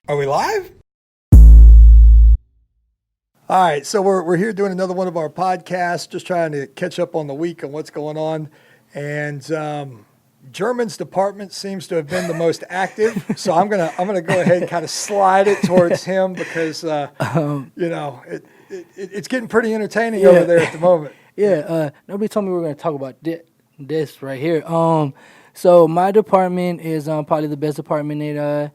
Are we live? All right, so we're here doing another one of our podcasts, just trying to catch up on the week and what's going on. And German's department seems to have been the most active, so I'm gonna go ahead and kind of slide it towards him because it's getting pretty entertaining over there at the moment. Yeah, nobody told me we were going to talk about this right here. So my department is probably the best department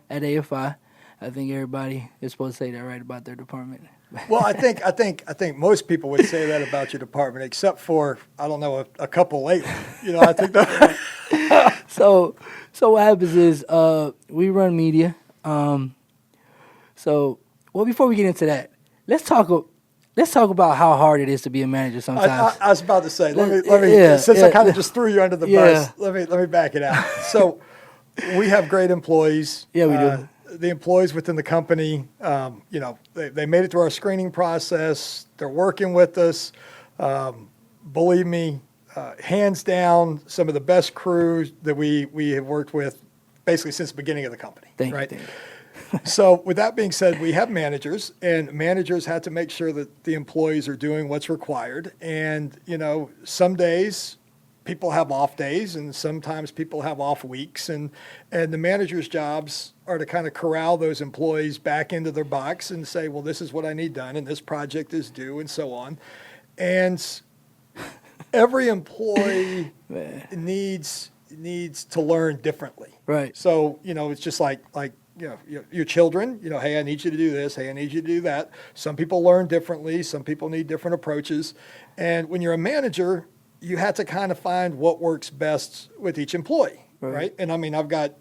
at AFI. I think everybody is supposed to say that right about their department. Well, I think most people would say that about your department, except for I don't know a couple lately. I think that. So what happens is we run media. Before we get into that, let's talk about how hard it is to be a manager sometimes. I was about to say, let me since I kind of just threw you under the bus, let me back it out. So we have great employees. Yeah, we do. The employees within the company, they made it through our screening process. They're working with us. Believe me, hands down, some of the best crews that we have worked with basically since the beginning of the company. Thank right? you. So with that being said, we have managers, and managers have to make sure that the employees are doing what's required. And, some days people have off days, and sometimes people have off weeks. And the manager's jobs are to kind of corral those employees back into their box and say, well, this is what I need done, and this project is due, and so on. And every employee needs to learn differently. Right. So, it's just like your children, hey, I need you to do this. Hey, I need you to do that. Some people learn differently. Some people need different approaches. And when you're a manager, you have to kind of find what works best with each employee, right? And I mean, I've got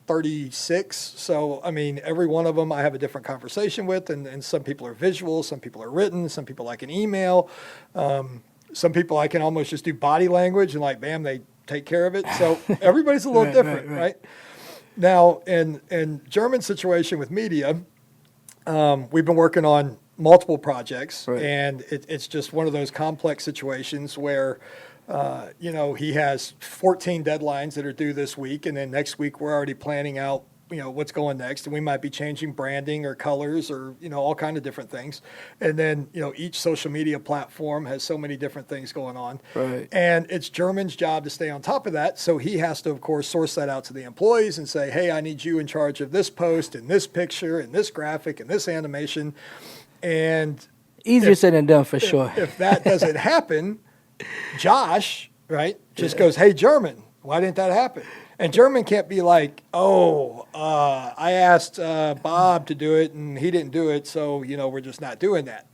36. So, I mean, every one of them I have a different conversation with. And some people are visual. Some people are written. Some people I can email. Some people I can almost just do body language and bam, they take care of it. So everybody's a little different, right? Now, in German's situation with media, we've been working on multiple projects, and it's just one of those complex situations where, he has 14 deadlines that are due this week, and then next week we're already planning out, what's going next, and we might be changing branding or colors or, all kind of different things. And then, each social media platform has so many different things going on. Right. And it's German's job to stay on top of that. So he has to, of course, source that out to the employees and say, hey, I need you in charge of this post and this picture and this graphic and this animation. And easier said than done for sure. If that doesn't happen, Josh, just goes, hey, German, why didn't that happen? And German can't be like, I asked Bob to do it and he didn't do it, so, we're just not doing that.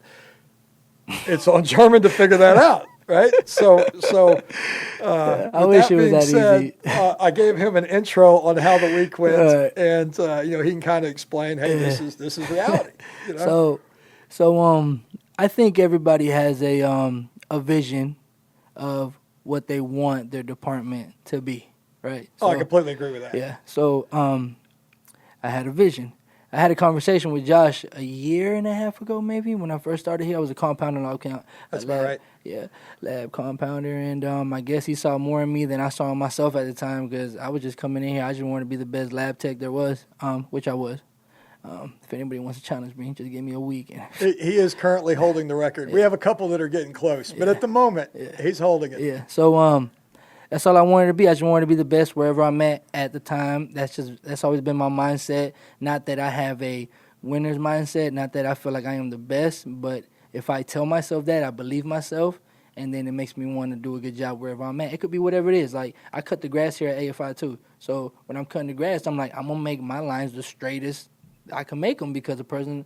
It's on German to figure that out, right? So I wish it was that easy. I gave him an intro on how the week went, and he can kind of explain, hey, this is reality. So I think everybody has a vision of what they want their department to be. Right. So, I completely agree with that. Yeah. So I had a vision. I had a conversation with Josh a year and a half ago, maybe, when I first started here. I was a compounder. That's about right. Yeah, lab compounder. And I guess he saw more in me than I saw in myself at the time because I was just coming in here. I just wanted to be the best lab tech there was, which I was. If anybody wants to challenge me, just give me a week. He is currently holding the record. Yeah. We have a couple that are getting close, but at the moment, he's holding it. Yeah. So that's all I wanted to be. I just wanted to be the best wherever I'm at the time. That's always been my mindset. Not that I have a winner's mindset. Not that I feel like I am the best. But if I tell myself that, I believe myself, and then it makes me want to do a good job wherever I'm at. It could be whatever it is. Like, I cut the grass here at AFI too. So when I'm cutting the grass, I'm like, I'm going to make my lines the straightest I can make them because the person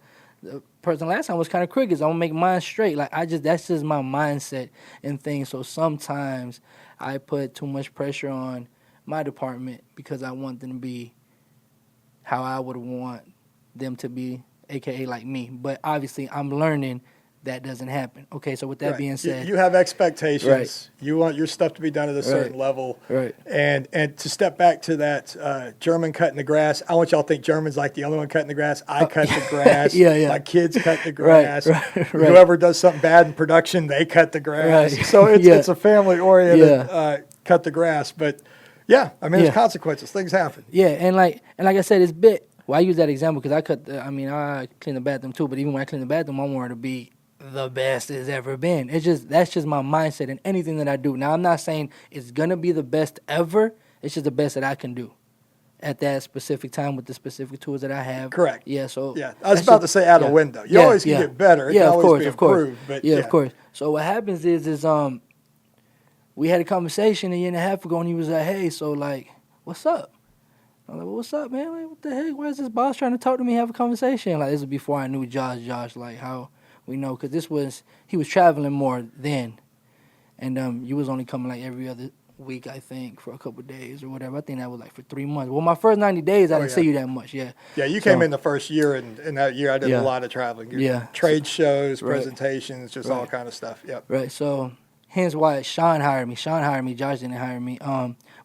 last time was kind of crooked. So I'm going to make mine straight. That's just my mindset and things. So sometimes I put too much pressure on my department because I want them to be how I would want them to be, a.k.a. like me. But obviously I'm learning that doesn't happen. Okay, so with that being said. You have expectations. Right. You want your stuff to be done at a certain level. Right. And to step back to that German cutting the grass, I want y'all to think German's like the only one cutting the grass. I cut the grass. Yeah. My kids cut the grass. Right. Whoever does something bad in production, they cut the grass. Right. So it's a family-oriented cut the grass. But, yeah, I mean, there's consequences. Things happen. Yeah, and like I said, it's Well, I use that example because I clean the bathroom too, but even when I clean the bathroom, I want it to be the best it's ever been. That's just my mindset in anything that I do. Now, I'm not saying it's gonna be the best ever. It's just the best that I can do at that specific time with the specific tools that I have. Correct. Yeah. So Yeah, I was about to say out a window. You always can get better. It can always be improved. But of course. So what happens is we had a conversation a year and a half ago, and he was like, "Hey, so like, what's up?" I'm like, well, "What's up, man? Like, what the heck? Why is this boss trying to talk to me, have a conversation?" Like, this was before I knew Josh, like how we know, because he was traveling more then, and you was only coming like every other week, I think, for a couple of days or whatever. I think that was like for 3 months. Well, my first 90 days, I didn't see you that much. Yeah. Yeah, you came in the first year, and in that year I did a lot of traveling. Trade shows, presentations, just all kind of stuff. Yep. Right. So hence why Sean hired me. Josh didn't hire me.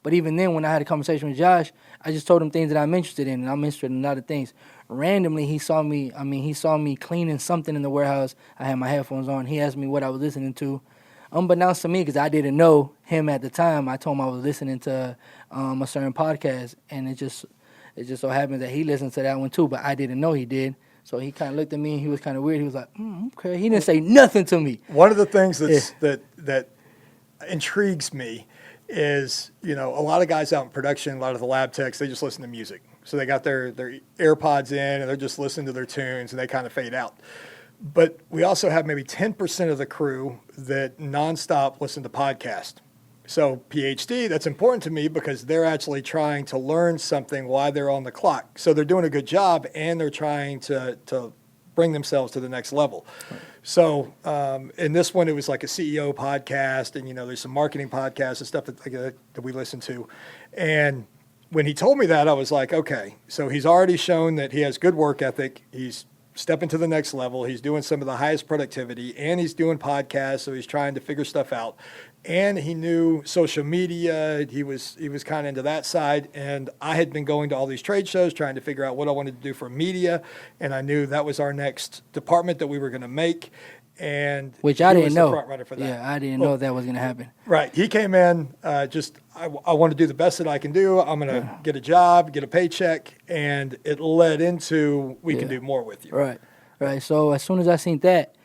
But even then, when I had a conversation with Josh, I just told him things that I'm interested in, and I'm interested in a lot of things. Randomly, he saw me cleaning something in the warehouse. I had my headphones on. He asked me what I was listening to. Unbeknownst to me, because I didn't know him at the time, I told him I was listening to a certain podcast, and it just so happens that he listened to that one too, but I didn't know he did. So he kind of looked at me, and he was kind of weird. He was like, "Okay." He didn't say nothing to me. One of the things that intrigues me is, a lot of guys out in production, a lot of the lab techs, they just listen to music. So they got their AirPods in, and they're just listening to their tunes, and they kind of fade out. But we also have maybe 10% of the crew that nonstop listen to podcasts. So PhD, that's important to me because they're actually trying to learn something while they're on the clock. So they're doing a good job, and they're trying to bring themselves to the next level. Right. So in this one, it was like a CEO podcast, and there's some marketing podcasts and stuff that we listen to. And when he told me that, I was like, okay, so he's already shown that he has good work ethic. He's stepping to the next level. He's doing some of the highest productivity, and he's doing podcasts, so he's trying to figure stuff out. And he knew social media. He was kind of into that side. And I had been going to all these trade shows trying to figure out what I wanted to do for media, and I knew that was our next department that we were going to make. And which I didn't know. Front runner for that. Yeah, I didn't know that was going to happen. Right. He came in I want to do the best that I can do. I'm going to get a job, get a paycheck, and it led into we can do more with you. Right. So as soon as I seen that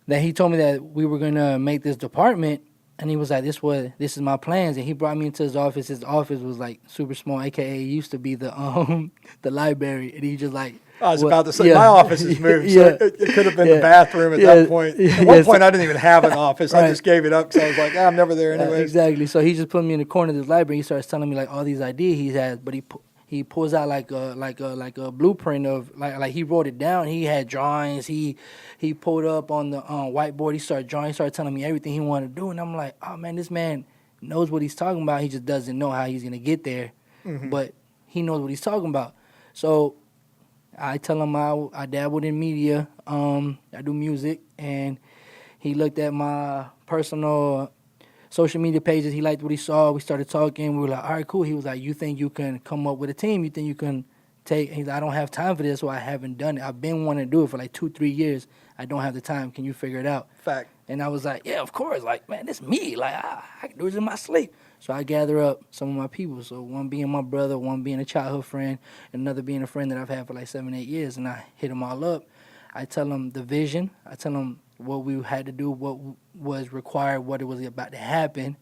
he told me that we were going to make this department, and he was like, this is my plans, and he brought me into his office. His office was like super small, aka it used to be the library, and he just like, I was about to say, my office has moved, so it could have been the bathroom at that point. At one point, I didn't even have an office. I just gave it up because I was like, I'm never there anyway. Exactly. So he just put me in the corner of this library. He starts telling me like all these ideas he has, but he pulls out like a blueprint of like he wrote it down. He had drawings. He pulled up on the whiteboard. He started drawing. He started telling me everything he wanted to do, and I'm like, oh man, this man knows what he's talking about. He just doesn't know how he's gonna get there, but he knows what he's talking about. So I tell him I dabbled in media. I do music, and he looked at my personal social media pages. He liked what he saw. We started talking. We were like, all right, cool. He was like, you think you can come up with a team? You think you can take? He's like, I don't have time for this, so I haven't done it. I've been wanting to do it for like 2-3 years. I don't have the time. Can you figure it out? Fact. And I was like, yeah, of course. Like, man, it's me. Like, I can do this in my sleep. So I gather up some of my people. So one being my brother, one being a childhood friend, and another being a friend that I've had for like 7-8 years. And I hit them all up. I tell them the vision. I tell them what we had to do, what was required, what it was about to happen.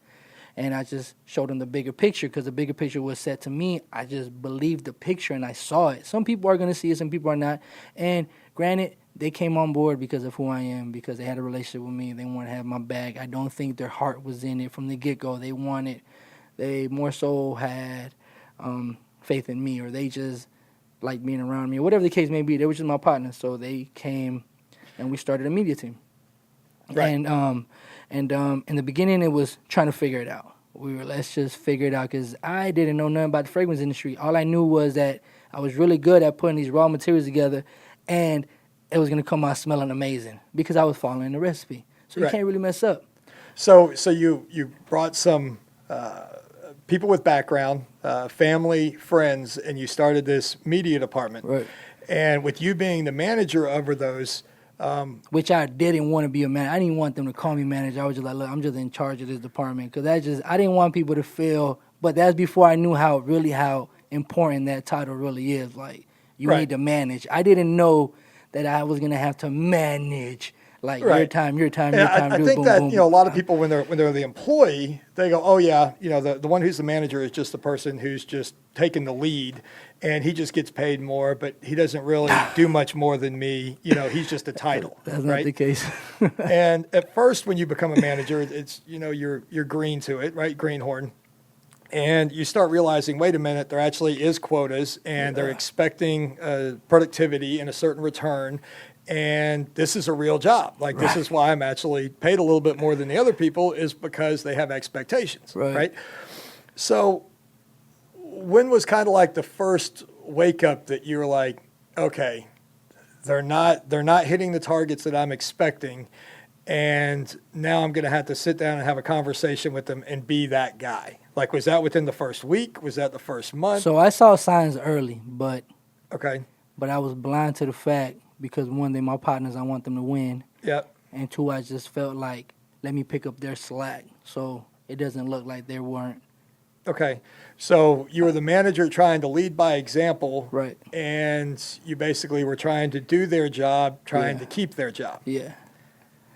And I just showed them the bigger picture because the bigger picture was set to me. I just believed the picture and I saw it. Some people are going to see it, some people are not. And granted, they came on board because of who I am, because they had a relationship with me. They wanted to have my back. I don't think their heart was in it from the get-go. They more so had faith in me, or they just liked being around me, or whatever the case may be. They were just my partners. So they came and we started a media team. Right. And in the beginning, it was trying to figure it out. Let's just figure it out, because I didn't know nothing about the fragrance industry. All I knew was that I was really good at putting these raw materials together, and it was going to come out smelling amazing because I was following the recipe. So you can't really mess up. So you brought some people with background, family, friends, and you started this media department. Right. And with you being the manager over those, which I didn't want to be a manager. I didn't want them to call me manager. I was just like, look, I'm just in charge of this department, because I didn't want people to feel. But that's before I knew how important that title really is. Like, You Right. need to manage. I didn't know that I was gonna have to manage like your Right. time, your time, And your time. I Do it, think boom, that, boom. you know, a lot of people when they're the employee, they go, oh yeah, you know, the one who's the manager is just the person who's just taking the lead and he just gets paid more, but he doesn't really do much more than me. You know, he's just a title, That's not right? the case. And at first, when you become a manager, it's, you know, you're green to it, right? Greenhorn. And you start realizing, wait a minute, there actually is quotas and they're expecting productivity and a certain return. And this is a real job. Like, this is why I'm actually paid a little bit more than the other people, is because they have expectations, right? So when was kind of like the first wake up that you were like, okay, they're not hitting the targets that I'm expecting, and now I'm going to have to sit down and have a conversation with them and be that guy? Like, was that within the first week? Was that the first month? So I saw signs early, but Okay. I was blind to the fact because one, they're my partners, I want them to win, Yep. and two, I just felt like let me pick up their slack, so it doesn't look like they weren't. Okay. So you were the manager trying to lead by example. Right. And you basically were trying to do their job, trying Yeah. to keep their job. Yeah.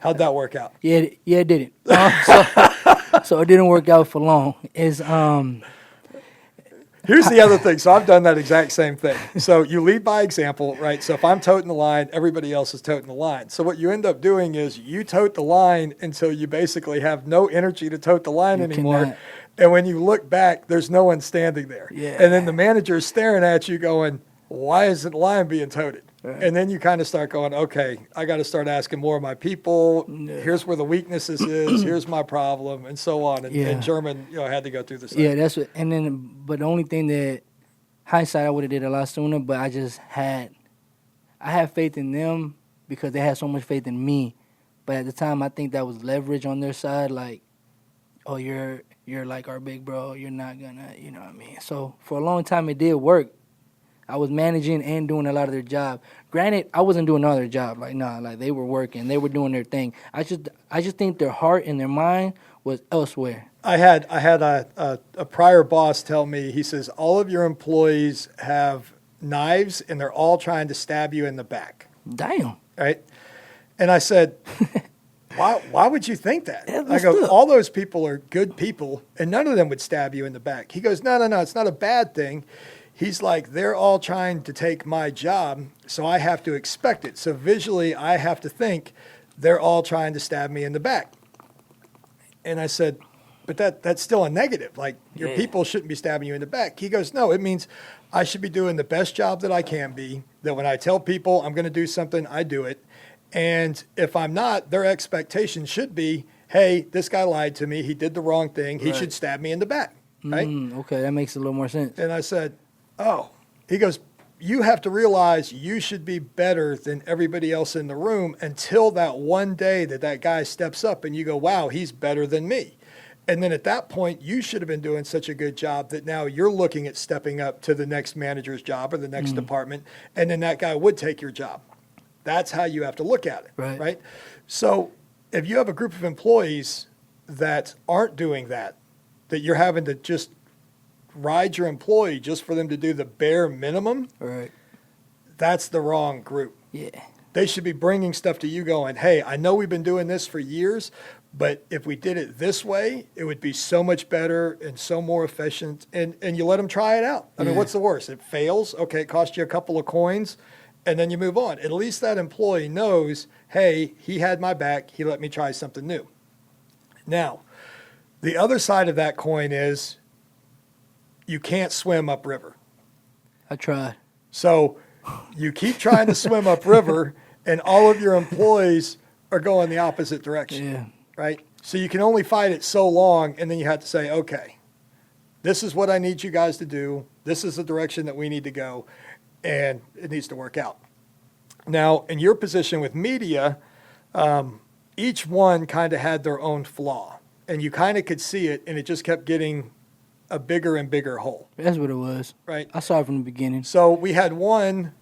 How'd that work out? Yeah, it didn't. So it didn't work out for long. Here's the other thing. So I've done that exact same thing. So you lead by example, right? So if I'm toting the line, everybody else is toting the line. So what you end up doing is you tote the line until you basically have no energy to tote the line anymore. cannot. And when you look back, there's no one standing there. Yeah. And then the manager is staring at you going, why isn't the line being toted? Right. And then you kind of start going, okay, I got to start asking more of my people. Here's where the weaknesses is. Here's my problem, and so on. And, Yeah. and German, you know, had to go through the same. Yeah, that's what. And then, but the only thing that hindsight I would have did a lot sooner, but I had faith in them because they had so much faith in me. But at the time, I think that was leverage on their side. Like, oh, you're like our big bro. You're not gonna, you know what I mean. So for a long time, it did work. I was managing and doing a lot of their job. Granted, I wasn't doing all their job. Like, nah, like they were working, they were doing their thing. I just think their heart and their mind was elsewhere. I had a prior boss tell me, he says, all of your employees have knives and they're all trying to stab you in the back. Damn. Right? And I said, why would you think that? Yeah, I go, look. all those people are good people and none of them would stab you in the back. He goes, no, it's not a bad thing. He's like, they're all trying to take my job, so I have to expect it. So visually, I have to think they're all trying to stab me in the back. And I said, but that's still a negative. Like, your Yeah. people shouldn't be stabbing you in the back. He goes, no, it means I should be doing the best job that I can be, that when I tell people I'm going to do something, I do it. And if I'm not, their expectation should be, hey, this guy lied to me. He did the wrong thing. He Right. should stab me in the back. Right? Okay, that makes a little more sense. And I said, oh. He goes, you have to realize you should be better than everybody else in the room until that one day that guy steps up and you go, wow, he's better than me. And then at that point, you should have been doing such a good job that now you're looking at stepping up to the next manager's job or the next department, and then that guy would take your job. That's how you have to look at it, right? So if you have a group of employees that aren't doing that you're having to just ride your employee just for them to do the bare minimum, Right. that's the wrong group. Yeah. They should be bringing stuff to you going, hey, I know we've been doing this for years, but if we did it this way, it would be so much better and so more efficient. And you let them try it out. I mean, Yeah. what's the worst? It fails. Okay, it costs you a couple of coins, and then you move on. At least that employee knows, hey, he had my back. He let me try something new. Now, the other side of that coin is you can't swim upriver. I tried. So you keep trying to swim upriver, and all of your employees are going the opposite direction, Yeah. right? So you can only fight it so long, and then you have to say, okay, this is what I need you guys to do. This is the direction that we need to go, and it needs to work out. Now, in your position with media, each one kind of had their own flaw, and you kind of could see it, and it just kept getting a bigger and bigger hole, That's what it was. right? I saw it from the beginning. So we had one,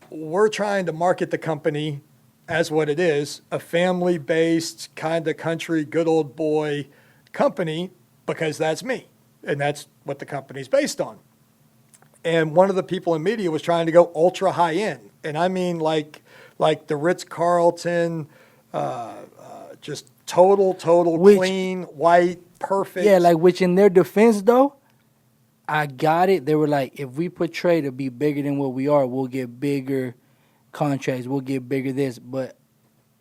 we're trying to market the company as what it is, a family-based kind of country, good old boy company, because that's me. And that's what the company's based on. And one of the people in media was trying to go ultra high end. And I mean like the Ritz-Carlton, just total clean, white, perfect. Yeah, like which in their defense though, I got it. They were like, if we portray to be bigger than what we are, we'll get bigger contracts, we'll get bigger this, but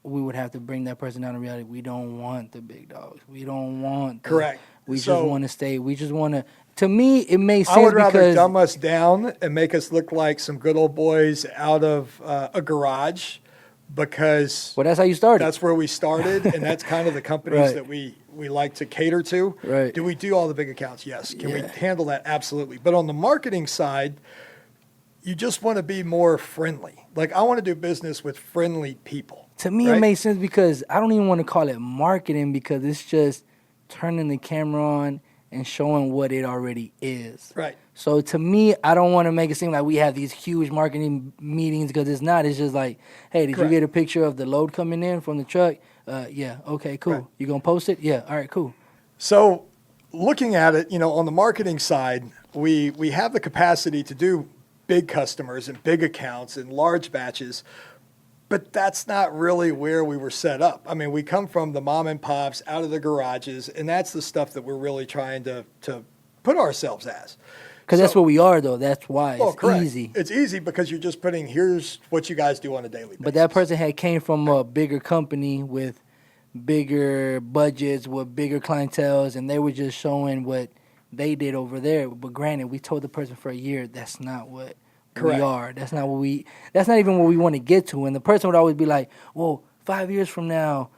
we would have to bring that person down to reality. We don't want the big dogs. We don't want Correct. We just want to stay. We just want to. To me, it makes sense I would rather because dumb us down and make us look like some good old boys out of a garage, because well, that's how you started. that's where we started, and that's kind of the companies Right. that we like to cater to. Right. Do we do all the big accounts? Yes. Can we Yeah. handle that? Absolutely. But on the marketing side, you just want to be more friendly. Like, I want to do business with friendly people. To me, right? it makes sense because I don't even want to call it marketing because it's just turning the camera on and showing what it already is. Right. So to me, I don't want to make it seem like we have these huge marketing meetings because it's not. It's just like, hey, did Correct. you get a picture of the load coming in from the truck? Yeah. Okay, cool. Right. You going to post it? Yeah. All right, cool. So looking at it, on the marketing side, we have the capacity to do big customers and big accounts and large batches, but that's not really where we were set up. I mean, we come from the mom and pops out of the garages, and that's the stuff that we're really trying to put ourselves as. Because that's what we are, though. That's why Well, it's correct. easy. It's easy because you're just putting, here's what you guys do on a daily basis. But that person had came from a bigger company with bigger budgets, with bigger clientels, and they were just showing what they did over there. But granted, we told the person for a year that's not what Correct. we are. That's not what we. That's not even what we want to get to. And the person would always be like, "Well, 5 years from now."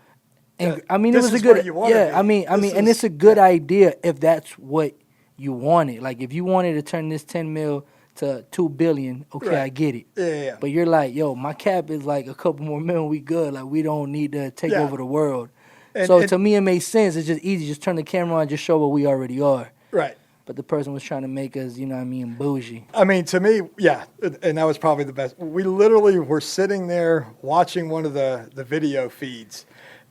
And Yeah, I mean, it this was a is good. where you wanna Yeah, be. I mean, and it's a good idea if that's what you wanted. Like if you wanted to turn this 10 mil to 2 billion, okay, Right. I get it. Yeah. But you're like, yo, my cap is like a couple more million, we good. Like we don't need to take Yeah. over the world. And- So and- to me, it makes sense. It's just easy. Just turn the camera on, just show what we already are. Right. But the person was trying to make us, bougie. I mean, to me, yeah, and that was probably the best. We literally were sitting there watching one of the video feeds,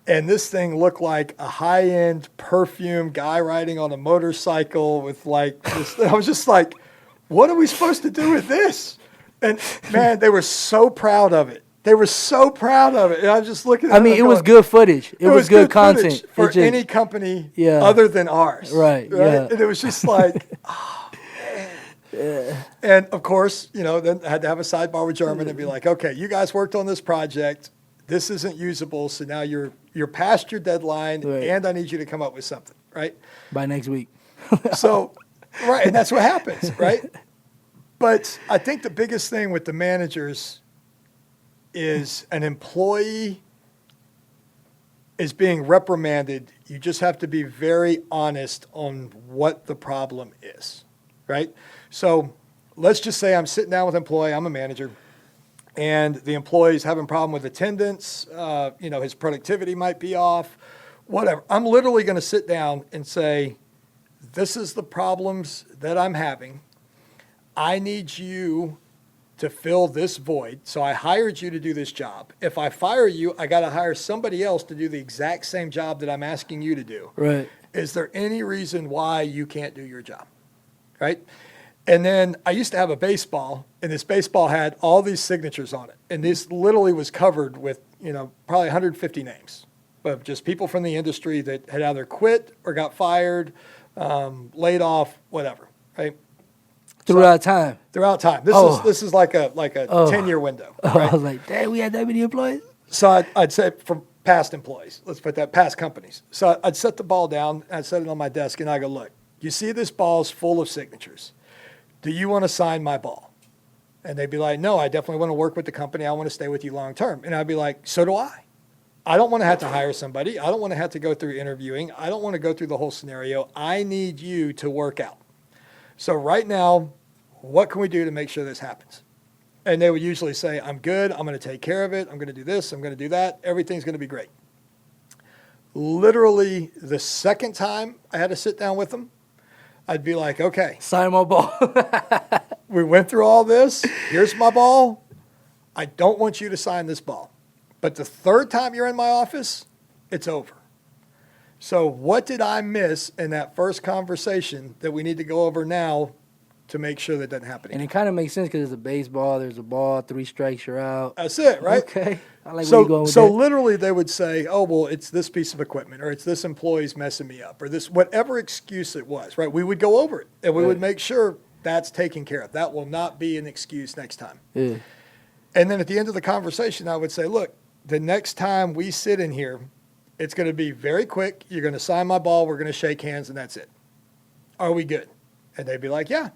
and this thing looked like a high-end perfume guy riding on a motorcycle with like this. I was just like, what are we supposed to do with this? And man, they were so proud of it. They were so proud of it. And I was just looking at I mean, it was good footage. It was good content. footage for It just- any company Yeah. other than ours. Right, yeah. And it was just like, oh, man. And of course, then I had to have a sidebar with German and be like, okay, you guys worked on this project. This isn't usable. So now you're past your deadline, Right. and I need you to come up with something, right? By next week. So, right, and that's what happens, right? But I think the biggest thing with the managers is an employee is being reprimanded. You just have to be very honest on what the problem is, right? So let's just say I'm sitting down with an employee, I'm a manager, and the employee's having a problem with attendance, his productivity might be off, whatever. I'm literally going to sit down and say, this is the problems that I'm having. I need you to fill this void. So I hired you to do this job. If I fire you, I got to hire somebody else to do the exact same job that I'm asking you to do. Right. Is there any reason why you can't do your job? Right? And then I used to have a baseball, and this baseball had all these signatures on it. And this literally was covered with, probably 150 names of just people from the industry that had either quit or got fired, laid off, whatever, right? Throughout time. Throughout time. This is like a 10-year window. I Right? was like, dang, we had that many employees? So I'd say from past employees, let's put that, past companies. So I'd set the ball down, I'd set it on my desk, and I go, look, you see this ball's full of signatures. Do you want to sign my ball? And they'd be like, no, I definitely want to work with the company. I want to stay with you long term. And I'd be like, so do I. I don't want to have to hire somebody. I don't want to have to go through interviewing. I don't want to go through the whole scenario. I need you to work out. So right now, what can we do to make sure this happens? And they would usually say, I'm good. I'm going to take care of it. I'm going to do this. I'm going to do that. Everything's going to be great. Literally the second time I had to sit down with them, I'd be like, okay, Sign my ball. we went through all this. Here's my ball. I don't want you to sign this ball. But the third time you're in my office, it's over. So what did I miss in that first conversation that we need to go over now to make sure that doesn't happen And again. it kind of makes sense because it's a baseball. There's a ball, 3 strikes, you're out. That's it, right? Okay. I like where you're going with So that. literally they would say, oh, well, it's this piece of equipment, or it's this employee's messing me up, or this, whatever excuse it was, right? We would go over it, and we would make sure that's taken care of. That will not be an excuse next time. Yeah. And then at the end of the conversation, I would say, look, the next time we sit in here, it's going to be very quick. You're going to sign my ball. We're going to shake hands, and that's it. Are we good? And they'd be like, yeah.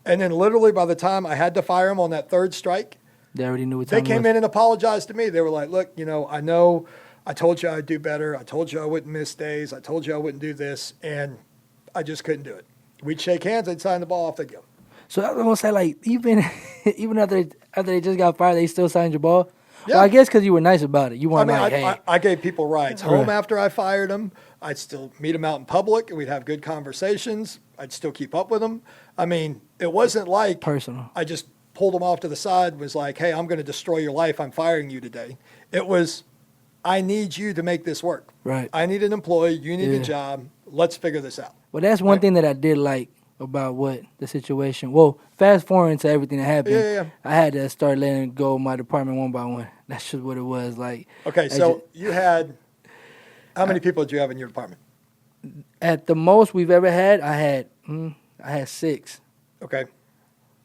And then literally by the time I had to fire them on that third strike, They already knew what they time it came was. in and apologized to me. They were like, look, I know I told you I'd do better. I told you I wouldn't miss days. I told you I wouldn't do this, and I just couldn't do it. We'd shake hands. They'd sign the ball off. They'd go. So I was gonna say, like, even after they just got fired, they still signed your ball. Yeah. Well, I guess because you were nice about it. You I weren't mean, like, hey, I gave people rides home Right. after I fired them. I'd still meet them out in public, and we'd have good conversations. I'd still keep up with them. I mean, it wasn't like personal. I just pulled them off to the side and was like, hey, I'm going to destroy your life. I'm firing you today. It was, I need you to make this work. Right. I need an employee. You need Yeah. a job. Let's figure this out. Well, that's one thing that I did like about what the situation. Well, fast forward to everything that happened. Yeah. I had to start letting go of my department one by one. That's just what it was. Like, Okay, so you had, how many people did you have in your department? at the most we've ever had, I had 6. Okay.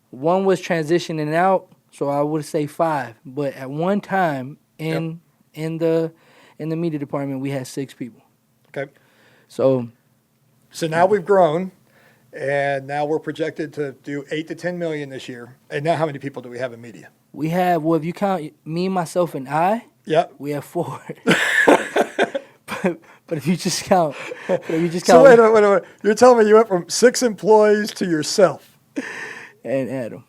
One was transitioning out, so I would say 5. But at one time in the media department, we had 6 people. Okay. So So now we've grown, and now we're projected to do 8 to 10 million this year. And now how many people do we have in media? we have, well, if you count me, myself, and I, Yep. we have 4. but if you just count, So wait a minute. You're telling me you went from 6 employees to yourself? and Adam.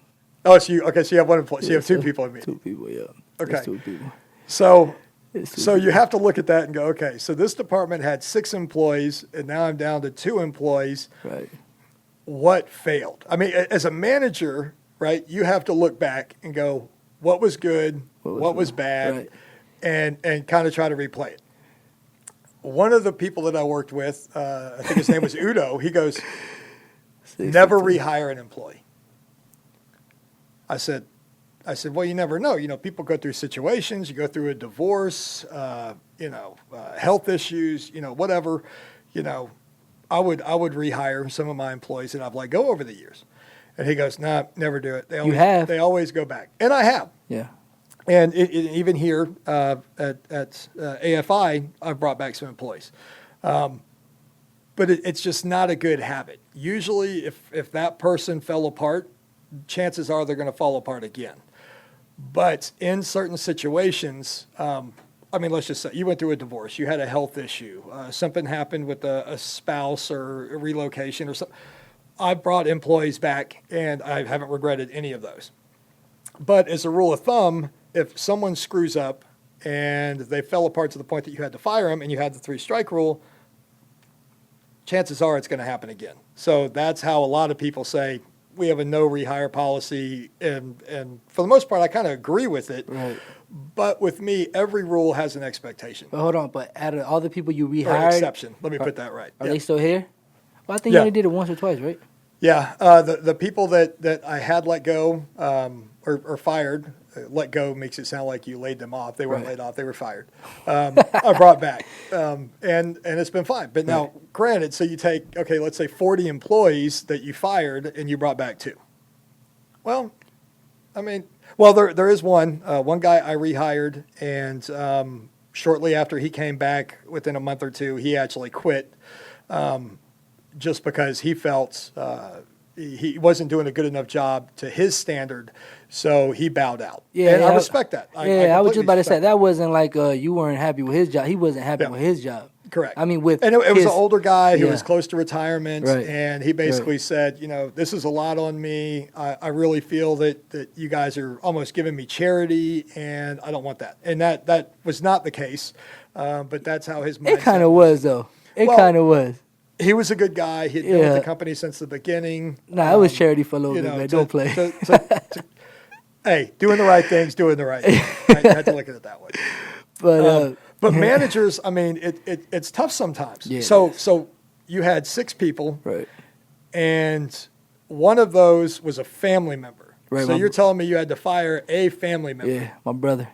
Oh, so you have 1 employee. So you have 2 people in media. 2 people, yeah. Okay. It's 2 people. So It's 2 So you people. have to look at that and go, okay, so this department had 6 employees, and now I'm down to 2 employees. Right. What failed? I mean, as a manager, right, you have to look back and go, what was good, what was bad, Right. and kind of try to replay it. One of the people that I worked with, I think his name was Udo, he goes, never rehire an employee. I said, well, you never know. People go through situations. You go through a divorce, health issues, whatever. I would rehire some of my employees that I've let go over the years. And he goes, nah, never do it. They always go back. And I have. Yeah. And even here at AFI, I've brought back some employees. But it's just not a good habit. Usually, if that person fell apart, chances are they're going to fall apart again. But in certain situations, let's just say you went through a divorce, you had a health issue, something happened with a spouse or a relocation or something. I've brought employees back, and I haven't regretted any of those. But as a rule of thumb, if someone screws up and they fell apart to the point that you had to fire them and you had the 3-strike rule, chances are it's going to happen again. So that's how a lot of people say, we have a no rehire policy, and for the most part, I kind of agree with it. Right. But with me, every rule has an expectation But hold on. But out of all the people you or rehired, exception. Let me put that right. are Yeah. they still here? Well, I think Yeah. you only did it once or twice, right? Yeah, the people that I had let go or fired, let go makes it sound like you laid them off. They weren't Right. laid off; they were fired. I brought back, and it's been fine. But now, granted, so you take let's say 40 employees that you fired and you brought back 2. Well, there is one guy I rehired, and shortly after he came back, within a month or 2, he actually quit. Just because he felt he wasn't doing a good enough job to his standard, so he bowed out. Yeah, and I I- respect that. I was just completely about to say respect that wasn't like you weren't happy with his job. He wasn't happy Yeah. with his job. Correct. I mean, with and it was his- an older guy who yeah. was close to retirement, Right. and he basically said, this is a lot on me. I really feel that you guys are almost giving me charity, and I don't want that. And that was not the case, but that's how his mindset It kind of was though. It Well, kind of was. He was a good guy. He'd been with Yeah. the company since the beginning. Nah, it was charity for a little you bit, know, man. to- Don't play. Hey, doing the right things, doing the right thing. I had to look at it that way. But But managers, it's tough sometimes. Yeah, it So you had 6 people, right. and one of those was a family member. Right, So my- you're telling me you had to fire a family member. Yeah, my brother.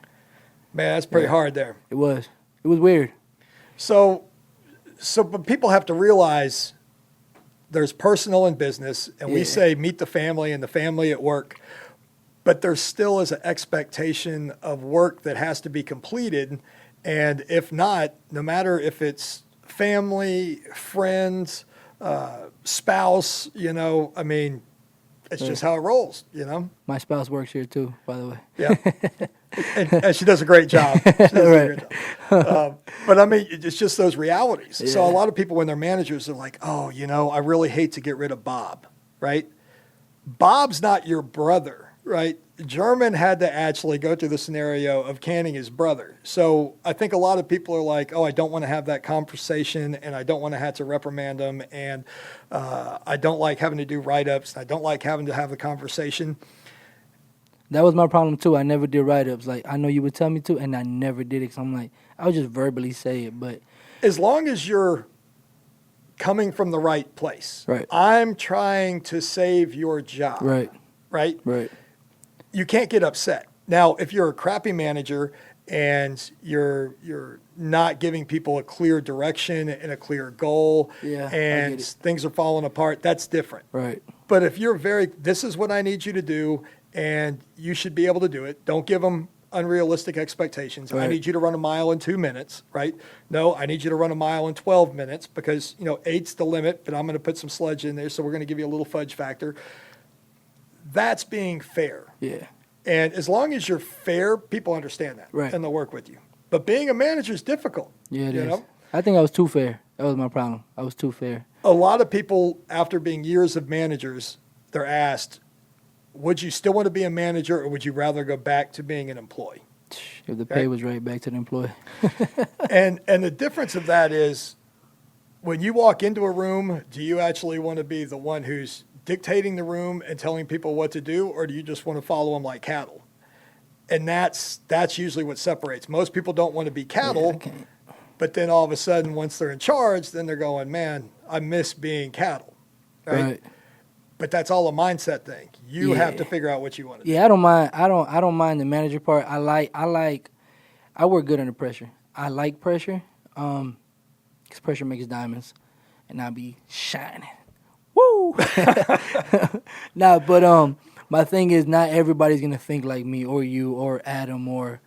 Man, that's pretty Yeah. hard there. It was weird. So, but people have to realize there's personal and business, and we Yeah. say meet the family and the family at work, but there still is an expectation of work that has to be completed. And if not, no matter if it's family, friends, spouse, I mean, it's just how it rolls, My spouse works here too, by the way. Yeah. And she does a great job. She does a Right. great job. But I mean, it's just those realities. So Yeah. a lot of people, when they're managers, are like, oh, I really hate to get rid of Bob, right? Bob's not your brother, right? German had to actually go through the scenario of canning his brother. So I think a lot of people are like, oh, I don't want to have that conversation, and I don't want to have to reprimand him, and I don't like having to do write-ups, and I don't like having to have a conversation. That was my problem too. I never did write-ups. Like, I know you would tell me to, and I never did it. Cause I'm like, I would just verbally say it, but As long as you're coming from the right place. Right. I'm trying to save your job. right, Right? right, You can't get upset. Now, if you're a crappy manager and you're not giving people a clear direction and a clear goal, Yeah, I and get it. things are falling apart, that's different. right, But if you're this is what I need you to do, and you should be able to do it. Don't give them unrealistic expectations. I Right. need you to run a mile in 2 minutes, right? No, I need you to run a mile in 12 minutes because, 8's the limit, but I'm going to put some sludge in there, so we're going to give you a little fudge factor. That's being fair. yeah, And as long as you're fair, people understand that, Right. and they'll work with you. But being a manager is difficult. yeah. It you is. know? I think I was too fair. That was my problem. I was too fair. A lot of people, after being years of managers, they're asked, would you still want to be a manager, or would you rather go back to being an employee? If the pay Right. was right, back to the employee. And the difference of that is, when you walk into a room, do you actually want to be the one who's dictating the room and telling people what to do, or do you just want to follow them like cattle? And that's usually what separates. Most people don't want to be Yeah, cattle, I can't. but then all of a sudden, once they're in charge, then they're going, man, I miss being cattle, right? Right. But that's all a mindset thing. You have to Yeah. figure out what you want to do. Yeah, I don't mind. I don't mind the manager part. I work good under pressure. I like pressure. 'Cause pressure makes diamonds, and I be shining. Woo! Nah, but my thing is, not everybody's gonna think like me or you or Adam or,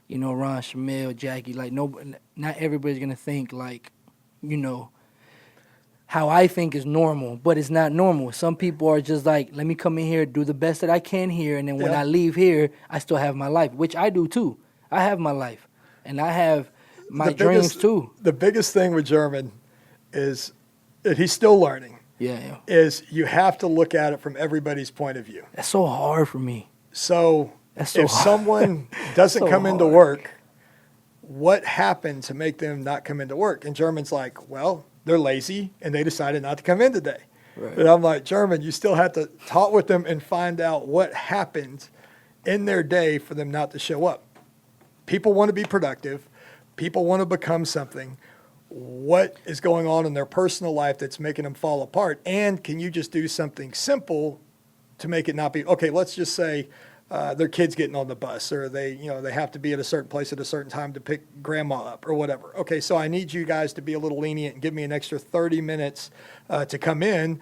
Ron, Shamil, Jackie. Like, no, not everybody's gonna think like, how I think is normal, but it's not normal. Some people are just like, let me come in here, do the best that I can here, and then when Yeah. I leave here, I still have my life, which I do too. I have my life, and I have my The dreams biggest- too. The biggest thing with German is, and he's still learning, Yeah, is you have to look at it from everybody's point of view. that's so hard for me. So, That's so if hard. someone doesn't So come into hard. work, what happened to make them not come into work? And German's like, well, they're lazy and they decided not to come in today. Right. But I'm like, German, you still have to talk with them and find out what happened in their day for them not to show up. People want to be productive. People want to become something. What is going on in their personal life that's making them fall apart? And can you just do something simple to make it not be, okay, let's just say their kid's getting on the bus, or they have to be at a certain place at a certain time to pick grandma up or whatever. Okay, so I need you guys to be a little lenient and give me an extra 30 minutes to come in,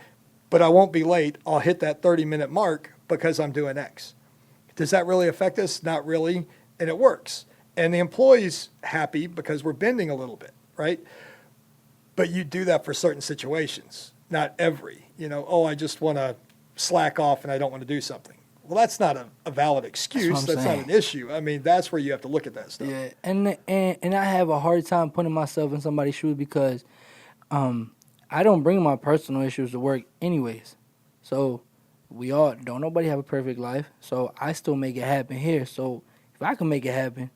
but I won't be late. I'll hit that 30-minute mark because I'm doing X. Does that really affect us? Not really, and it works. And the employee's happy because we're bending a little bit, right? But you do that for certain situations, not every. I just want to slack off and I don't want to do something. Well, that's not a valid excuse. I'm That's not saying. an issue. I mean, that's where you have to look at that stuff. Yeah, and I have a hard time putting myself in somebody's shoes because I don't bring my personal issues to work anyways. So don't nobody have a perfect life. So I still make it happen here. So if I can make it happen,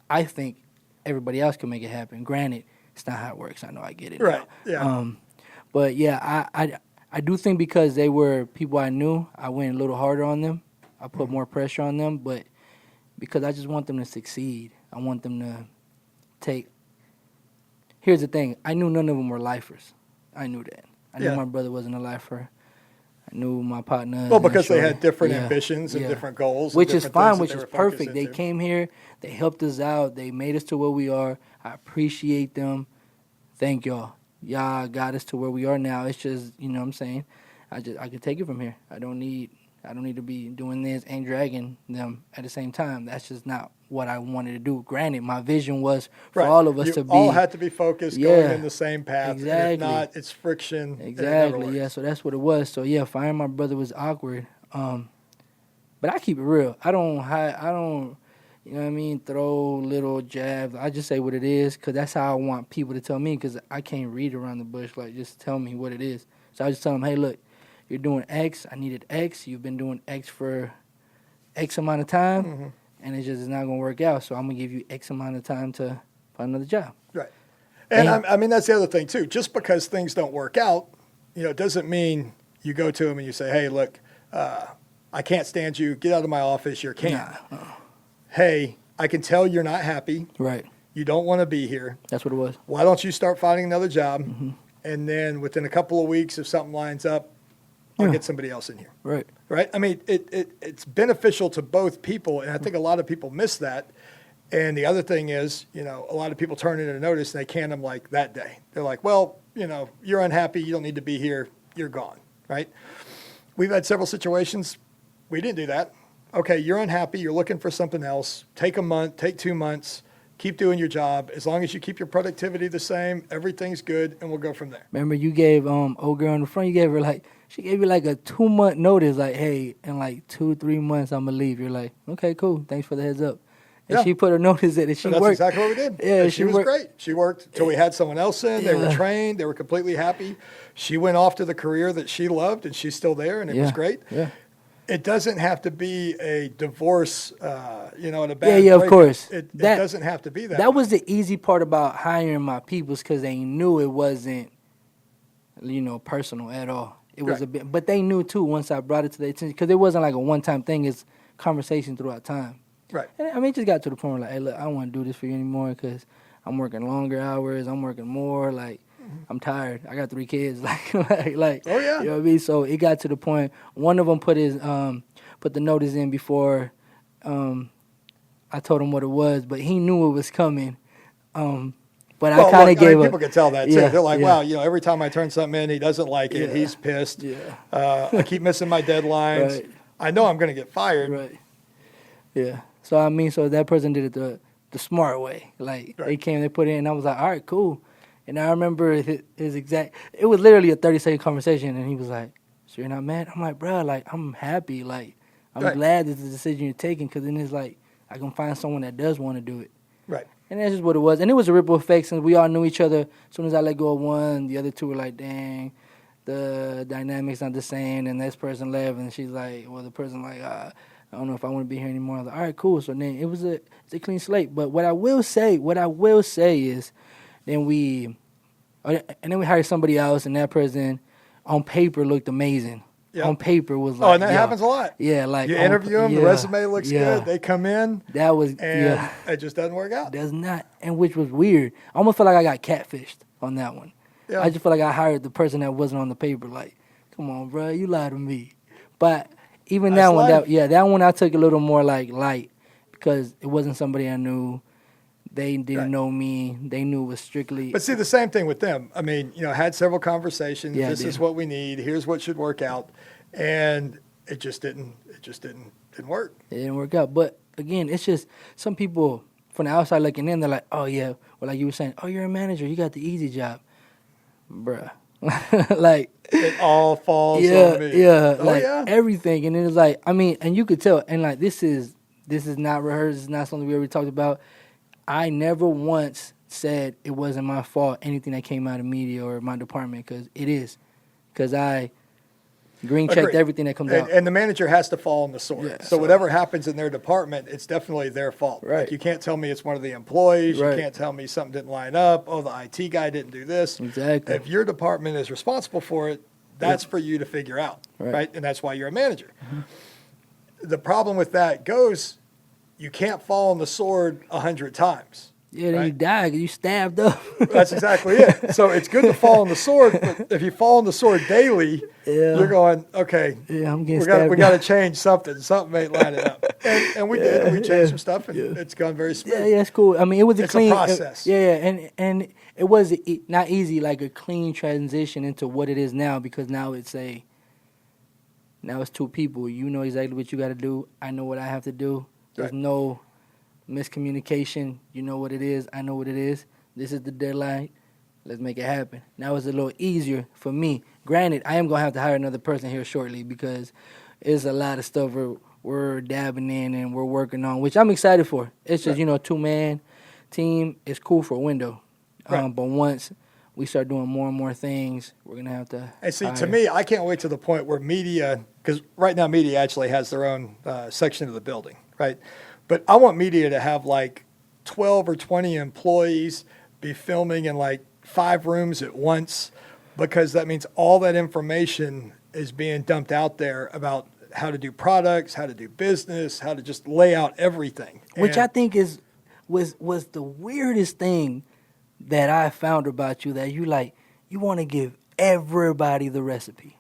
I think everybody else can make it happen. Granted, it's not how it works. I know, I get it. Right, now. yeah. But yeah, I do think because they were people I knew, I went a little harder on them. I put more pressure on them, but because I just want them to succeed. I want them to take. Here's the thing. I knew none of them were lifers. I knew that. I knew Yeah. my brother wasn't a lifer. I knew my partners. Well, and because they shorty. had different Yeah, ambitions and yeah. different goals. and Which is different fine, things that which they is were focused perfect. They into. came here, they helped us out, they made us to where we are. I appreciate them. Thank y'all. Y'all got us to where we are now. It's just, you know what I'm saying? I could take it from here. I don't need to be doing this and dragging them at the same time. That's just not what I wanted to do. Granted, my vision was for Right. all of us You to be all had to be focused, Yeah, going in the same path. And if exactly. not, it's friction. and it never Exactly. works. Yeah. So that's what it was. So yeah, firing my brother was awkward. But I keep it real. I don't hide. I don't. You know what I mean? Throw little jabs. I just say what it is because that's how I want people to tell me because I can't read around the bush. Like, just tell me what it is. So I just tell them, hey, look, you're doing X. I needed X. You've been doing X for X amount of time, and it's just not going to work out. So I'm going to give you X amount of time to find another job. Right. And I mean, that's the other thing, too. Just because things don't work out, it doesn't mean you go to them and you say, hey, look, I can't stand you. Get out of my office. You're canned. Nah. Hey, I can tell you're not happy. Right. You don't want to be here. That's what it was. Why don't you start finding another job? And then within a couple of weeks, if something lines up, I'll get somebody else in here. Right. Right? I mean, it's beneficial to both people, and I think a lot of people miss that. And the other thing is, a lot of people turn in a notice and they can them like that day. They're like, well, you're unhappy. You don't need to be here. You're gone. Right? We've had several situations. We didn't do that. Okay, you're unhappy. You're looking for something else. Take a month, take 2 months. Keep doing your job. As long as you keep your productivity the same, everything's good, and we'll go from there. Remember, you gave old girl in the front. You gave her she gave you like a 2-month notice. Like, hey, in like 2-3 months, I'm gonna leave. You're like, okay, cool. Thanks for the heads up. And she put her notice in, and she That's worked. exactly what we did. Yeah, and she was great. She worked till we had someone else in. They were trained. They were completely happy. She went off to the career that she loved, and she's still there, and it was great. Yeah. It doesn't have to be a divorce, and a bad Yeah, of breakup. course. It doesn't have to be that. That was the easy part about hiring my peoples because they knew it wasn't, personal at all. It was a bit, but they knew too once I brought it to their attention because it wasn't like a one-time thing. It's conversation throughout time. Right. And I mean, it just got to the point where like, hey, look, I don't want to do this for you anymore because I'm working longer hours. I'm working more. Like, I'm tired. I got 3 kids. Like, oh yeah. You know what I mean? So it got to the point. One of them put the notice in before I told him what it was, but he knew it was coming. But I kind of gave people can tell that too. Yeah, They're like, yeah. wow, every time I turn something in, he doesn't like it. Yeah. He's pissed. Yeah. I keep missing my deadlines. Right. I know I'm going to get fired. Right. Yeah. So I mean, so that person did it the smart way. Like they came, they put it in, and I was like, all right, cool. And I remember his exact. It was literally a 30-second conversation, and he was like, "So you're not mad?" I'm like, "Bro, like I'm happy. Like I'm glad this is the decision you're taking, because then it's like I can find someone that does want to do it." Right. And that's just what it was. And it was a ripple effect since we all knew each other. As soon as I let go of one, the other two were like, "Dang, the dynamics not the same." And this person left, and she's like, "Well, the person like, I don't know if I want to be here anymore." I was like, all right, cool. So then it's a clean slate. But what I will say is, then we hired somebody else, and that person on paper looked amazing. Yep. On paper was like, oh, and that happens a lot. Yeah, like you interview them, the resume looks good, they come in, and it just doesn't work out. Does not, and which was weird. I almost feel like I got catfished on that one. Yeah. I just feel like I hired the person that wasn't on the paper. Like, come on, bro, you lied to me. But even that one, that one I took a little more like light, because it wasn't somebody I knew. They didn't know me. They knew it was strictly. But see, the same thing with them. I mean, had several conversations. This is what we need. Here's what should work out, and it just didn't work. It didn't work out. But again, it's just some people from the outside looking in. They're like, "Oh yeah," well, like you were saying, "Oh, you're a manager. You got the easy job, bruh." Like it all falls on me. Yeah, everything. And it was like, I mean, and you could tell. And like this is not rehearsed. It's not something we already talked about. I never once said it wasn't my fault, anything that came out of media or my department, because it is. Because I green-checked everything that comes out. And the manager has to fall on the sword. Yeah, so whatever happens in their department, it's definitely their fault. Right. Like, you can't tell me it's one of the employees. Right. You can't tell me something didn't line up. Oh, the IT guy didn't do this. Exactly. If your department is responsible for it, that's for you to figure out. Right? And that's why you're a manager. Mm-hmm. The problem with that goes, you can't fall on the sword 100 times. Yeah, then you right? die 'cause you stabbed up. That's exactly it. So it's good to fall on the sword, but if you fall on the sword daily, Yeah. you're going, okay, Yeah, I'm getting we stabbed got to up. change something. Something ain't lining up. And we did. And we changed some stuff, and yeah. it's gone very smooth. Yeah, it's cool. I mean, it was a It's a clean process. and it was not easy, like a clean transition into what it is now, because now it's two people. You know exactly what you got to do. I know what I have to do. There's Right. no miscommunication. You know what it is. I know what it is. This is the deadline. Let's make it happen. Now it's a little easier for me. Granted, I am gonna have to hire another person here shortly because it's a lot of stuff we're dabbing in and we're working on, which I'm excited for. It's just, Right. 2-man team is cool for a window. Right. But once we start doing more and more things, we're going to have to And see, to hire. me, I can't wait to the point where media, because right now media actually has their own section of the building, right? But I want media to have like 12 or 20 employees be filming in like 5 rooms at once, because that means all that information is being dumped out there about how to do products, how to do business, how to just lay out everything. Which And- I think was the weirdest thing that I found about you, that you want to give everybody the recipe.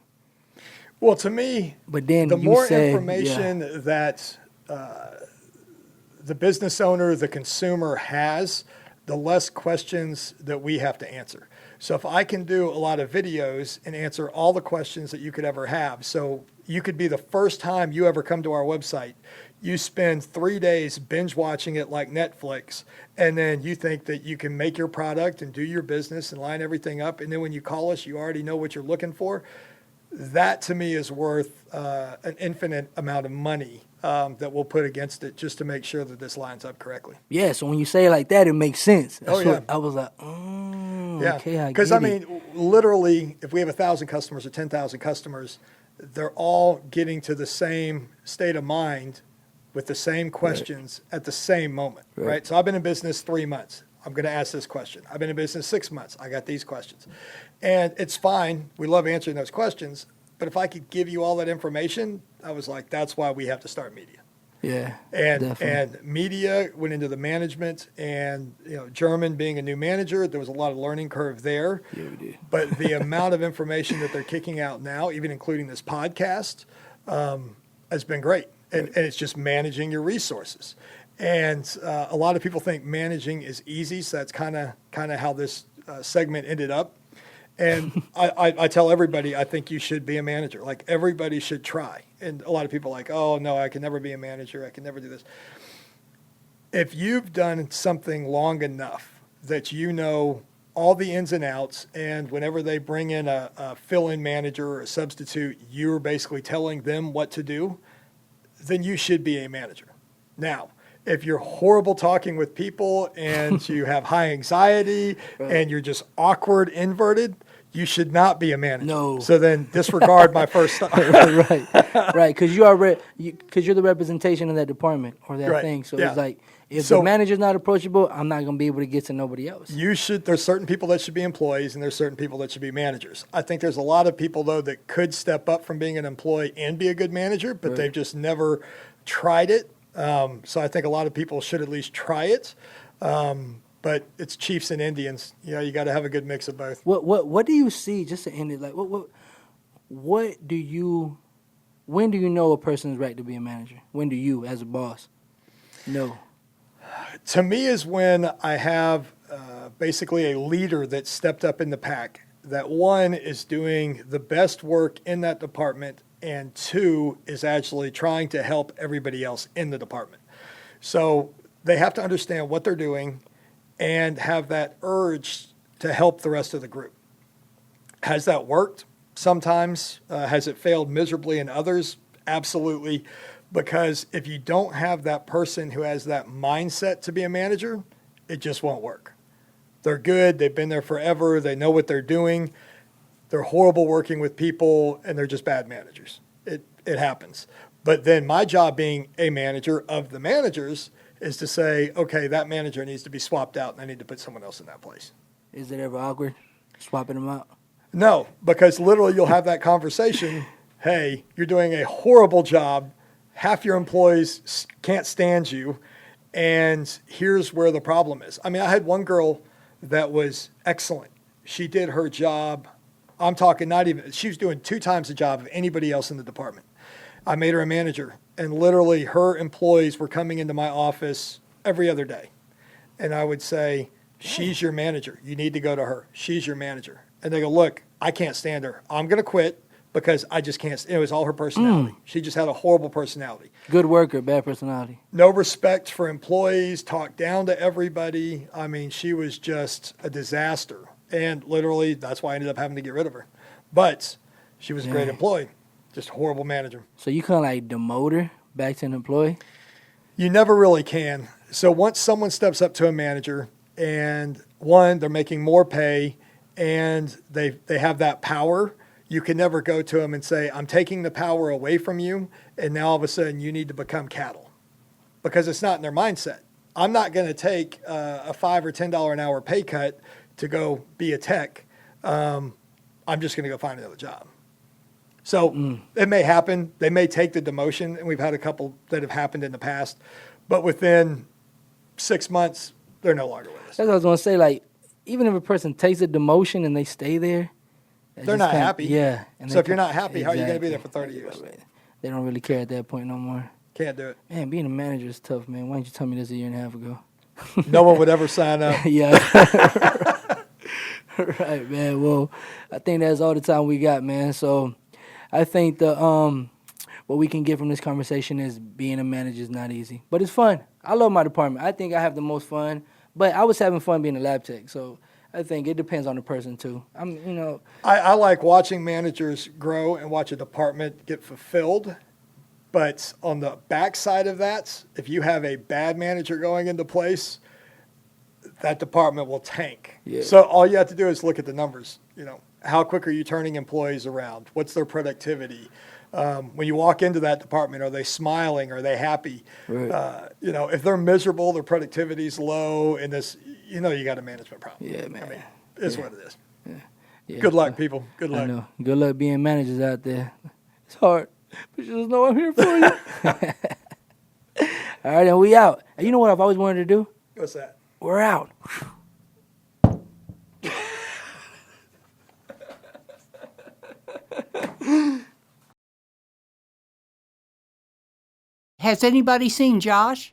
Well, to me, But then the you more said, information that the business owner, the consumer has, the less questions that we have to answer. So if I can do a lot of videos and answer all the questions that you could ever have, so you could be the first time you ever come to our website, you spend 3 days binge watching it like Netflix, and then you think that you can make your product and do your business and line everything up, and then when you call us, you already know what you're looking for. That to me is worth an infinite amount of money that we'll put against it just to make sure that this lines up correctly. yeah, so when you say it like that, it makes sense. That's Oh, yeah. what I was like, Yeah, okay, I because get I it. mean, literally, if we have 1,000 customers or 10,000 customers, they're all getting to the same state of mind with the same questions at the same moment, Right. right? So I've been in business 3 months. I'm going to ask this question. I've been in business 6 months. I got these questions. And it's fine. We love answering those questions. But if I could give you all that information, I was like, that's why we have to start media. Yeah, And definitely. media went into the management, and German being a new manager, there was a lot of learning curve there. Yeah, we did. But the amount of information that they're kicking out now, even including this podcast, has been great. And it's just managing your resources. And a lot of people think managing is easy, so that's kind of how this segment ended up. And I tell everybody, I think you should be a manager. Like, everybody should try. And a lot of people are like, oh, no, I can never be a manager. I can never do this. If you've done something long enough that you know all the ins and outs, and whenever they bring in a fill-in manager or a substitute, you're basically telling them what to do, then you should be a manager. Now, if you're horrible talking with people and you have high anxiety and you're just awkward, inverted, you should not be a manager. No. So then disregard my first stuff. right, because because you're the representation of that department or that Right, thing. So yeah. it's like, if So- the manager's not approachable, I'm not gonna be able to get to nobody else. There's certain people that should be employees and there's certain people that should be managers. I think there's a lot of people, though, that could step up from being an employee and be a good manager, but Right. they've just never tried it. So I think a lot of people should at least try it. But it's Chiefs and Indians. You got to have a good mix of both. What do you see, just to end it, like when do you know a person's right to be a manager? When do you, as a boss, know? To me is when I have basically a leader that stepped up in the pack, that one is doing the best work in that department, and two is actually trying to help everybody else in the department. So they have to understand what they're doing and have that urge to help the rest of the group. Has that worked? Sometimes. Has it failed miserably in others? Absolutely. Because if you don't have that person who has that mindset to be a manager, it just won't work. They're good. They've been there forever. They know what they're doing. They're horrible working with people, and they're just bad managers. It happens. But then my job being a manager of the managers is to say, okay, that manager needs to be swapped out, and I need to put someone else in that place. Is it ever awkward swapping them out? No, because literally you'll have that conversation. Hey, you're doing a horrible job. Half your employees can't stand you, And here's where the problem is. I mean, I had one girl that was excellent. She did her job. I'm talking not even, she was doing 2 times the job of anybody else in the department. I made her a manager, and literally her employees were coming into my office every other day. And I would say, she's your manager. You need to go to her. She's your manager. And they go, look, I can't stand her. I'm going to quit because I just can't. It was all her personality. She just had a horrible personality. Good worker, bad personality. No respect for employees, talked down to everybody. I mean, she was just a disaster. And literally, that's why I ended up having to get rid of her. But she was a great employee, just a horrible manager. So you kind of like demote her back to an employee? You never really can. So once someone steps up to a manager and one, they're making more pay and they have that power, you can never go to them and say, I'm taking the power away from you, and now all of a sudden you need to become cattle, because it's not in their mindset. I'm not going to take a $5 or $10 an hour pay cut to go be a tech. I'm just going to go find another job. So it may happen. They may take the demotion, and we've had a couple that have happened in the past, but within 6 months, they're no longer with us. That's what I was going to say. Like, even if a person takes a demotion and they stay there, They're not happy. Yeah. So if you're not happy, how are you going to be there for 30 years? They don't really care at that point no more. Can't do it. Man, being a manager is tough, man. Why didn't you tell me this a year and a half ago? No one would ever sign up. Yeah. Right, man. Well, I think that's all the time we got, man. So I think the what we can get from this conversation is being a manager is not easy, but it's fun. I love my department. I think I have the most fun, but I was having fun being a lab tech. So I think it depends on the person too. I like watching managers grow and watch a department get fulfilled. But on the backside of that, if you have a bad manager going into place, that department will tank. Yeah. So all you have to do is look at the numbers. How quick are you turning employees around? What's their productivity? When you walk into that department, are they smiling? Are they happy? Right. If they're miserable, their productivity's low, and this, you got a management problem. Yeah, man. I mean, it's what it is. Yeah. Good luck, people. Good luck. I know. Good luck being managers out there. It's hard, but you just know I'm here for you. All right, and we out. And you know what I've always wanted to do? What's that? We're out. Has anybody seen Josh?